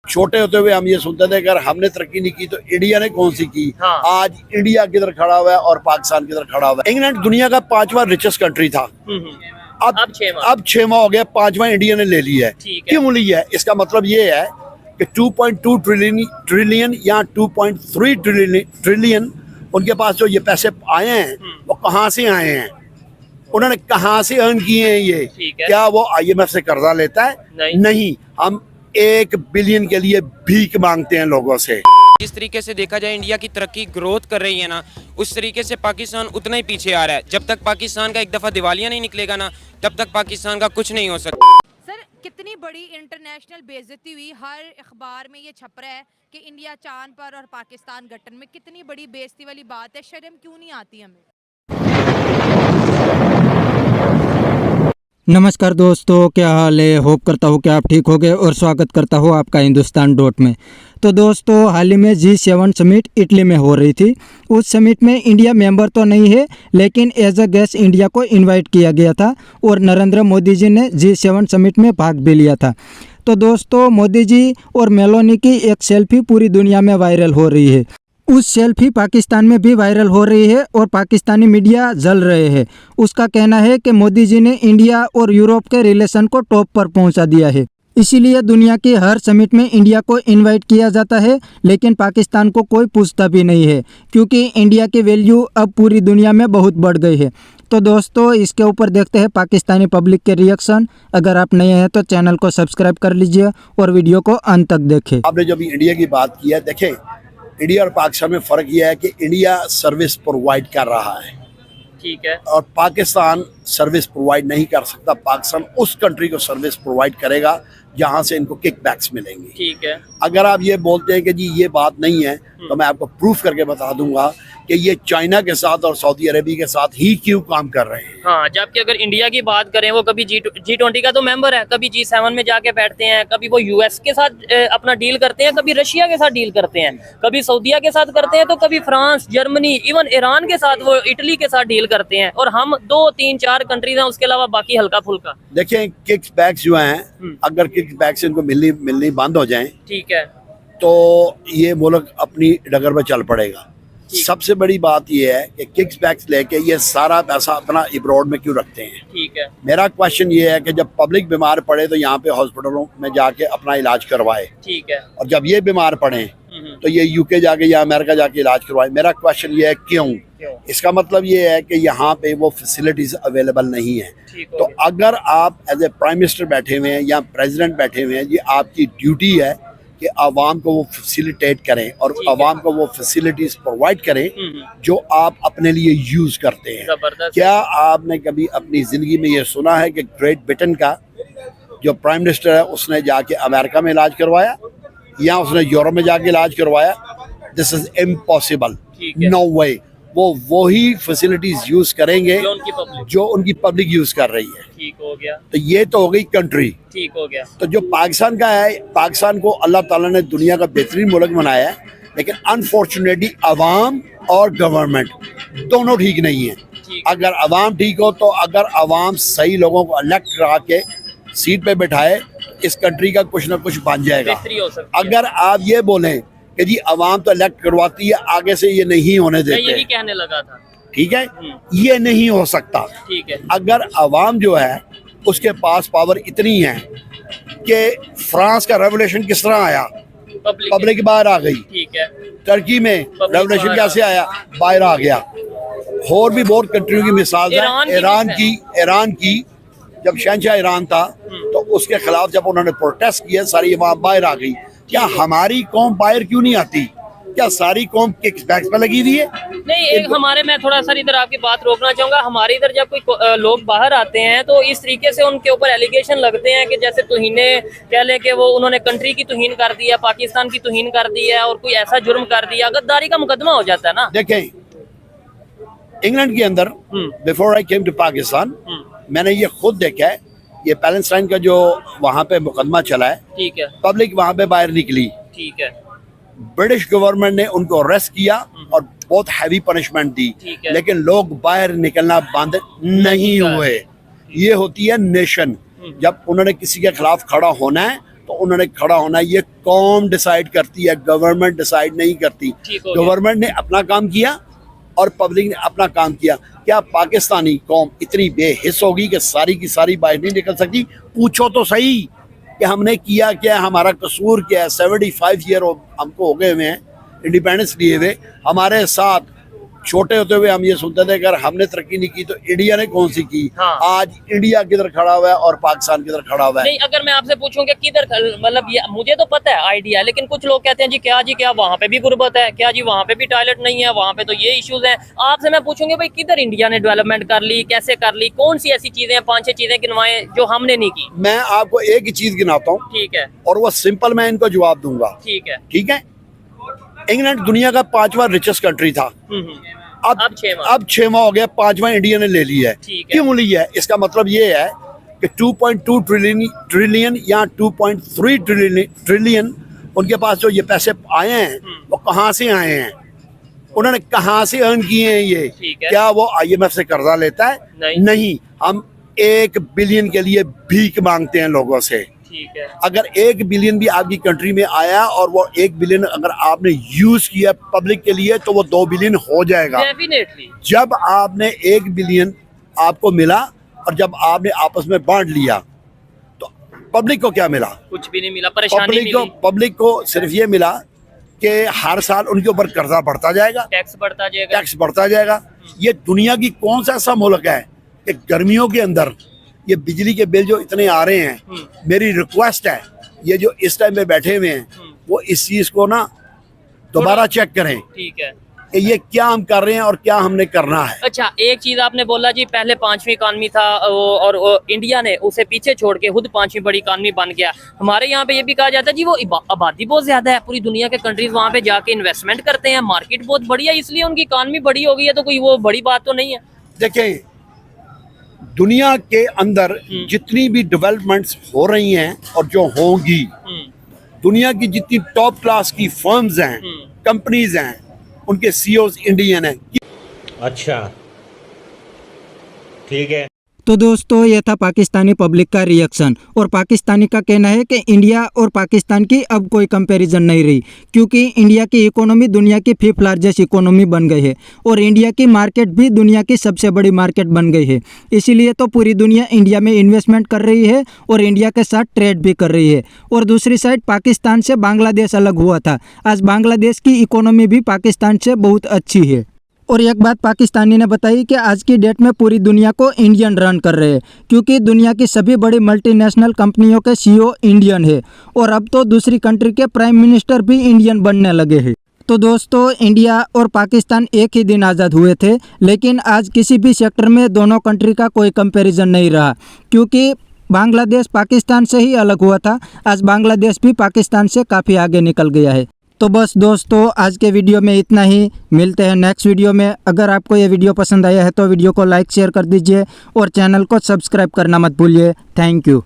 छोटे होते हुए हम ये सुनते थे अगर हमने तरक्की नहीं की तो इंडिया ने कौन सी की। हाँ। आज इंडिया किधर खड़ा हुआ है और पाकिस्तान किधर खड़ा हुआ है। इंग्लैंड दुनिया का 5वां रिचेस्ट कंट्री था, अब 6वां। अब 6वां हो गया, 5वां इंडिया ने ले लिया है। ठीक है। क्यों लिया है? इसका मतलब ये है कि 2.2 ट्रिलियन या 2.3 ट्रिलियन उनके पास जो ये पैसे आए हैं वो कहाँ से आए हैं, उन्होंने कहाँ से अर्न किए हैं ये? ठीक है। क्या वो IMF से कर्जा लेता है? नहीं। हम 1 बिलियन के लिए भीख मांगते हैं लोगों से। जिस तरीके से देखा जाए इंडिया की तरक्की ग्रोथ कर रही है ना, उस तरीके से पाकिस्तान उतना ही पीछे आ रहा है। जब तक पाकिस्तान का एक दफ़ा दिवालिया नहीं निकलेगा ना, तब तक पाकिस्तान का कुछ नहीं हो सकता। सर कितनी बड़ी इंटरनेशनल बेइज्जती हुई, हर अखबार में ये छप रहा है कि इंडिया चांद पर और पाकिस्तान गट्टन में। कितनी बड़ी बेइज्जती वाली बात है, शर्म क्यों नहीं आती हमें? नमस्कार दोस्तों, क्या हाल है? होप करता हूँ कि आप ठीक हो गए और स्वागत करता हूँ आपका हिंदुस्तान डॉट में। तो दोस्तों, हाल ही में G7 समिट इटली में हो रही थी। उस समिट में इंडिया मेंबर तो नहीं है, लेकिन एज अ गेस्ट इंडिया को इनवाइट किया गया था और नरेंद्र मोदी जी ने G7 समिट में भाग भी लिया था। तो दोस्तों, मोदी जी और मेलोनी की एक सेल्फी पूरी दुनिया में वायरल हो रही है। उस सेल्फी पाकिस्तान में भी वायरल हो रही है और पाकिस्तानी मीडिया जल रहे हैं। उसका कहना है कि मोदी जी ने इंडिया और यूरोप के रिलेशन को टॉप पर पहुंचा दिया है, इसीलिए दुनिया की हर समिट में इंडिया को इनवाइट किया जाता है, लेकिन पाकिस्तान को कोई पूछता भी नहीं है, क्योंकि इंडिया की वैल्यू अब पूरी दुनिया में बहुत बढ़ गई है। तो दोस्तों, इसके ऊपर देखते हैं पाकिस्तानी पब्लिक के रिएक्शन। अगर आप नए हैं तो चैनल को सब्सक्राइब कर लीजिए और वीडियो को अंत तक देखें। आपने जब इंडिया की बात की है, देखें इंडिया और पाकिस्तान में फ़र्क यह है कि इंडिया सर्विस प्रोवाइड कर रहा है, ठीक है, और पाकिस्तान सर्विस प्रोवाइड नहीं कर सकता। पाकिस्तान उस कंट्री को सर्विस प्रोवाइड करेगा जहां से इनको किकबैक्स मिलेंगे। ठीक है। अगर आप ये बोलते हैं कि जी ये बात नहीं है, तो मैं आपको प्रूफ करके बता दूंगा कि ये चाइना के साथ और सऊदी अरेबिया के साथ ही क्यों काम कर रहे हैं। हाँ, जबकि अगर इंडिया की बात करें, वो कभी G20 का तो मेंबर है, कभी G7 में जाके बैठते हैं, कभी वो US के साथ अपना डील करते हैं, कभी रशिया के साथ डील करते हैं, कभी सऊदीया के साथ करते हैं, तो कभी फ्रांस, जर्मनी, इवन ईरान के साथ, वो इटली के साथ डील करते हैं। और हम 2, 3, 4 कंट्रीज हैं, उसके अलावा बाकी हल्का फुल्का। देखिए किकबैक्स जो हैं, अगर किकबैक्स इनको मिलनी बंद हो जाएं, ठीक है, तो ये मुल्क अपनी डगर पर चल पड़ेगा। सबसे बड़ी बात ये है कि किकबैक्स लेके ये सारा पैसा अपना अब्रॉड में क्यों रखते हैं। ठीक है, मेरा क्वेश्चन ये है कि जब पब्लिक बीमार पड़े तो यहाँ पे हॉस्पिटलों में जाके अपना इलाज करवाए, ठीक है, और जब ये बीमार पड़े तो ये UK जाके या अमेरिका जाके इलाज करवाए। मेरा क्वेश्चन ये है क्यों? इसका मतलब ये है कि यहाँ पे वो फैसिलिटीज अवेलेबल नहीं है। तो अगर आप एज ए प्राइम मिनिस्टर बैठे हुए हैं या प्रेसिडेंट बैठे हुए हैं, ये आपकी ड्यूटी है कि आवाम को वो फैसिलिटेट करें और आवाम को वो फैसिलिटीज प्रोवाइड करें जो आप अपने लिए यूज करते हैं। क्या आपने कभी अपनी जिंदगी में ये सुना है कि ग्रेट ब्रिटेन का जो प्राइम मिनिस्टर है उसने जाके अमेरिका में इलाज करवाया या उसने यूरोप में जाके इलाज करवाया? दिस इज इम्पॉसिबल, नो वे। वो वही फैसिलिटीज यूज करेंगे जो उनकी पब्लिक यूज कर रही है। ठीक हो गया। तो ये तो हो गई कंट्री। ठीक हो गया। तो जो पाकिस्तान का है, पाकिस्तान को अल्लाह ताला ने दुनिया का बेहतरीन मुल्क बनाया है, लेकिन अनफॉर्चुनेटली अवाम और गवर्नमेंट दोनों ठीक नहीं है। अगर अवाम ठीक हो, तो अगर अवाम सही लोगों को इलेक्ट करा के सीट पे बैठाए, इस कंट्री का कुछ ना कुछ बन जाएगा। अगर आप ये बोलें कि जी अवाम तो इलेक्ट करवाती है, आगे से ये नहीं होने देते, यही कहने लगा था। ठीक है, ये नहीं हो सकता। ठीक है। अगर अवाम जो है उसके पास पावर इतनी है कि फ्रांस का रेवोल्यूशन किस तरह आया, पब्लिक बाहर आ गई। ठीक है। टर्की में रेवोल्यूशन कैसे आया, बाहर आ गया। और भी बहुत कंट्रियों की मिसाल है। ईरान की जब शहंशाह ईरान था तो उसके खिलाफ जब उन्होंने प्रोटेस्ट किया, सारी अवाम बाहर आ गई। क्या हमारी कौम बाहर क्यों नहीं आती? क्या सारी कौम किकबैक्स पे लगी हुई है? नहीं, एक हमारे, मैं थोड़ा सा इधर आपकी बात रोकना चाहूंगा। हमारे इधर जब कोई लोग बाहर आते हैं तो इस तरीके से उनके ऊपर एलिगेशन लगते हैं कि जैसे तौहीने कह लें कि वो उन्होंने कंट्री की तौहीन कर दी है, पाकिस्तान की तौहीन कर दी है, और कोई ऐसा जुर्म कर दिया, गद्दारी का मुकदमा हो जाता है ना। देखें, इंग्लैंड के अंदर before I came to Pakistan, मैंने ये खुद देखा है, ये पैलेस्टाइन का जो वहाँ पे मुकदमा चला है, ठीक है, पब्लिक वहाँ पे बाहर निकली। ठीक है। ब्रिटिश गवर्नमेंट ने उनको अरेस्ट किया और बहुत हैवी पनिशमेंट दी, लेकिन लोग बाहर निकलना बंद नहीं हुए। ये होती है नेशन। जब उन्होंने किसी के खिलाफ खड़ा होना है तो उन्होंने खड़ा होना है। ये कौम डिसाइड करती है, गवर्नमेंट डिसाइड नहीं करती। ठीक हो गया। गवर्नमेंट ने अपना काम किया और पब्लिक ने अपना काम किया। क्या पाकिस्तानी कौम इतनी बेहिस होगी कि सारी की सारी बाहर नहीं निकल सकती? पूछो तो सही कि हमने किया क्या, हमारा कसूर क्या है। 75 ईयर हमको हो गए हुए हैं इंडिपेंडेंस लिए हुए। हमारे साथ छोटे होते हुए हम ये सुनते थे अगर हमने तरक्की नहीं की तो इंडिया ने कौन सी की। हाँ। आज इंडिया किधर खड़ा हुआ है और पाकिस्तान किधर खड़ा हुआ है। नहीं, अगर मैं आपसे पूछूं कि किधर, मतलब ये मुझे तो पता है आइडिया, लेकिन कुछ लोग कहते हैं जी क्या वहाँ पे भी गुर्बत है, क्या जी वहाँ पे भी टॉयलेट नहीं है, वहाँ पे तो ये इश्यूज हैं। आपसे मैं पूछूंगी भाई किधर इंडिया ने डेवलपमेंट कर ली, कैसे कर ली, कौन सी ऐसी चीजें हैं, 5-6 चीजें गिनवाएं जो हमने नहीं की। मैं आपको एक ही चीज गिनाता हूँ ठीक है, और वो सिंपल मैं इनको जवाब दूंगा। ठीक है। ठीक है, इंग्लैंड दुनिया का 5वां रिचेस्ट कंट्री था। अब 6वां। अब 6वां हो गया, 5वां इंडिया ने ले लिया है। ठीक है। क्यों लिया है? इसका मतलब ये है कि 2.2 ट्रिलियन या 2.3 ट्रिलियन उनके पास जो ये पैसे आए हैं वो कहाँ से आए हैं? उन्होंने कहाँ से अर्न किए हैं ये? ठीक है। क्या वो IMF से कर्जा लेता है? नहीं। हम 1 बिलियन के लिए भीख मांगते हैं लोगों से। ठीक है। अगर 1 बिलियन भी आपकी कंट्री में आया और वो 1 बिलियन अगर आपने यूज किया पब्लिक के लिए तो वो 2 बिलियन हो जाएगा। डेफिनेटली। जब आपने 1 बिलियन आपको मिला और जब आपने आपस में बांट लिया तो पब्लिक को क्या मिला? कुछ भी नहीं मिला, परेशानी मिली। पब्लिक को सिर्फ ये मिला कि हर साल उनके ऊपर कर्जा बढ़ता जाएगा, टैक्स बढ़ता जाएगा। टैक्स बढ़ता जाएगा। ये दुनिया की कौन सा ऐसा मुल्क है कि गर्मियों के अंदर ये बिजली के बिल जो इतने आ रहे हैं, मेरी रिक्वेस्ट है ये जो इस टाइम पे बैठे हुए हैं वो इस चीज को ना दोबारा चेक करें ठीक है कि ये क्या हम कर रहे हैं और क्या हमने करना है। अच्छा, एक चीज आपने बोला जी पहले 5वीं इकानमी था और इंडिया ने उसे पीछे छोड़ के खुद 5वीं बड़ी इकानमी बन गया। हमारे यहाँ पे ये भी कहा जाता है जी वो आबादी बहुत ज्यादा है, पूरी दुनिया के कंट्रीज वहाँ पे जाके इन्वेस्टमेंट करते हैं, मार्केट बहुत बड़ी है, इसलिए उनकी इकानमी बड़ी हो गई है। तो कोई वो बड़ी बात तो नहीं है। देखें, दुनिया के अंदर जितनी भी डेवलपमेंट्स हो रही हैं और जो होंगी, दुनिया की जितनी टॉप क्लास की फर्म्स हैं, कंपनीज हैं, उनके CEOs इंडियन हैं। अच्छा, ठीक है। तो दोस्तों ये था पाकिस्तानी पब्लिक का रिएक्शन और पाकिस्तानी का कहना है कि इंडिया और पाकिस्तान की अब कोई कंपैरिजन नहीं रही, क्योंकि इंडिया की इकोनॉमी दुनिया की 5th लार्जेस्ट इकोनॉमी बन गई है और इंडिया की मार्केट भी दुनिया की सबसे बड़ी मार्केट बन गई है। इसीलिए तो पूरी दुनिया इंडिया में इन्वेस्टमेंट कर रही है और इंडिया के साथ ट्रेड भी कर रही है। और दूसरी साइड पाकिस्तान से बांग्लादेश अलग हुआ था, आज बांग्लादेश की इकोनॉमी भी पाकिस्तान से बहुत अच्छी है। और एक बात पाकिस्तानी ने बताई कि आज की डेट में पूरी दुनिया को इंडियन रन कर रहे हैं, क्योंकि दुनिया की सभी बड़ी मल्टीनेशनल कंपनियों के CEO इंडियन है और अब तो दूसरी कंट्री के प्राइम मिनिस्टर भी इंडियन बनने लगे हैं। तो दोस्तों इंडिया और पाकिस्तान एक ही दिन आज़ाद हुए थे, लेकिन आज किसी भी सेक्टर में दोनों कंट्री का कोई कंपैरिजन नहीं रहा, क्योंकि बांग्लादेश पाकिस्तान से ही अलग हुआ था। आज बांग्लादेश भी पाकिस्तान से काफ़ी आगे निकल गया है। तो बस दोस्तों आज के वीडियो में इतना ही, मिलते हैं नेक्स्ट वीडियो में। अगर आपको ये वीडियो पसंद आया है तो वीडियो को लाइक शेयर कर दीजिए और चैनल को सब्सक्राइब करना मत भूलिए। Thank you.